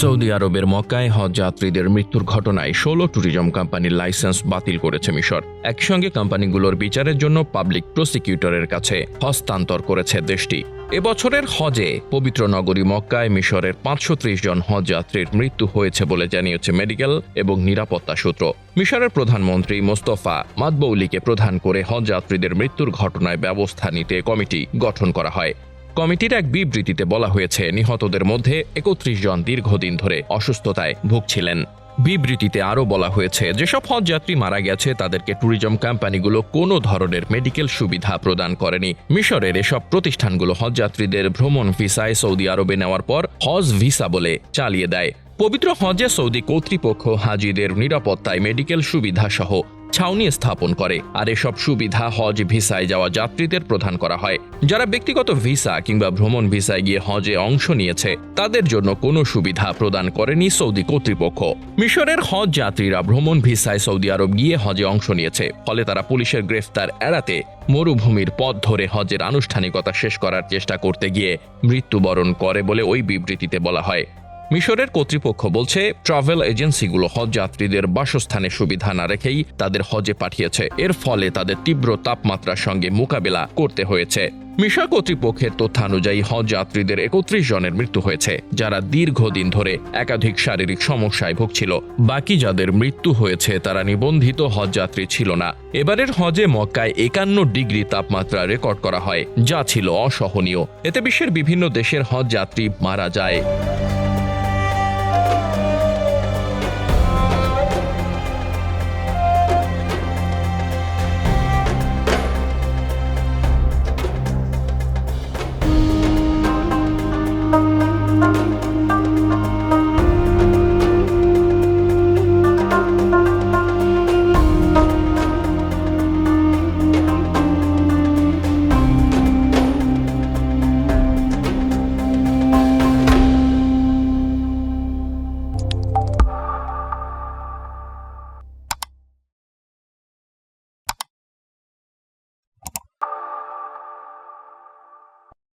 Saudi আরবের মক্কায় হজ যাত্রীদের মৃত্যুর ঘটনায় ১৬ ট্যুরিজম কোম্পানির লাইসেন্স বাতিল করেছে মিশর। একসঙ্গে কোম্পানিগুলোর বিচারের জন্য পাবলিক প্রসিকিউটরের কাছে হস্তান্তর করেছে দেশটি। এবছরের হজে পবিত্র নগরী মক্কায় মিশরের ৫৩০ জন হজ যাত্রীর মৃত্যু হয়েছে বলে জানিয়েছে মেডিকেল এবং নিরাপত্তা সূত্র। মিশরের প্রধানমন্ত্রী মোস্তফা মাদবৌলিকে প্রধান করে হজ যাত্রীদের মৃত্যুর ঘটনায় ব্যবস্থা নিতে কমিটি গঠন করা হয়। কমিটির এক বিবৃতিতে বলা হয়েছে, নিহতদের মধ্যে ৩১ জন দীর্ঘদিন ধরে অসুস্থতায় ভুগছিলেন। বিবৃতিতে আরও বলা হয়েছে, যেসব হজযাত্রী মারা গেছে তাদেরকে ট্যুরিজম কোম্পানিগুলো কোনো ধরনের মেডিকেল সুবিধা প্রদান করেনি। মিশরের এসব প্রতিষ্ঠানগুলো হজযাত্রীদের ভ্রমণ ভিসায় সৌদি আরবে নেওয়ার পর হজ ভিসা বলে চালিয়ে দেয়। পবিত্র হজে সৌদি কর্তৃপক্ষ হাজিদের নিরাপত্তায় মেডিকেল সুবিধা সহ ছাউনি স্থাপন করে, আর এসব সুবিধা হজ ভিসায় যাওয়া যাত্রীদের প্রদান করা হয়। যারা ব্যক্তিগত ভিসা কিংবা ভ্রমণ ভিসায় গিয়ে হজে অংশ নিয়েছে তাদের জন্য কোনো সুবিধা প্রদান করেনি সৌদি কর্তৃপক্ষ। মিশরের হজ যাত্রীরা ভ্রমণ ভিসায় সৌদি আরব গিয়ে হজে অংশ নিয়েছে, ফলে তারা পুলিশের গ্রেফতার এড়াতে মরুভূমির পথ ধরে হজের আনুষ্ঠানিকতা শেষ করার চেষ্টা করতে গিয়ে মৃত্যুবরণ করে বলে ওই বিবৃতিতে বলা হয়। মিশরের কর্তৃপক্ষ বলছে, ট্রাভেল এজেন্সিগুলো হজ যাত্রীদের বাসস্থানের সুবিধা না রেখেই তাদের হজে পাঠিয়েছে। এর ফলে তাদের তীব্র তাপমাত্রার সঙ্গে মোকাবেলা করতে হয়েছে। মিশর কর্তৃপক্ষের তথ্যানুযায়ী হজ যাত্রীদের ৩১ জনের মৃত্যু হয়েছে, যারা দীর্ঘদিন ধরে একাধিক শারীরিক সমস্যায় ভুগছিল। বাকি যাদের মৃত্যু হয়েছে তারা নিবন্ধিত হজ যাত্রী ছিল না। এবারের হজে মক্কায় ৫১ ডিগ্রি তাপমাত্রা রেকর্ড করা হয়, যা ছিল অসহনীয়। এতে বিশ্বের বিভিন্ন দেশের হজ যাত্রী মারা যায়।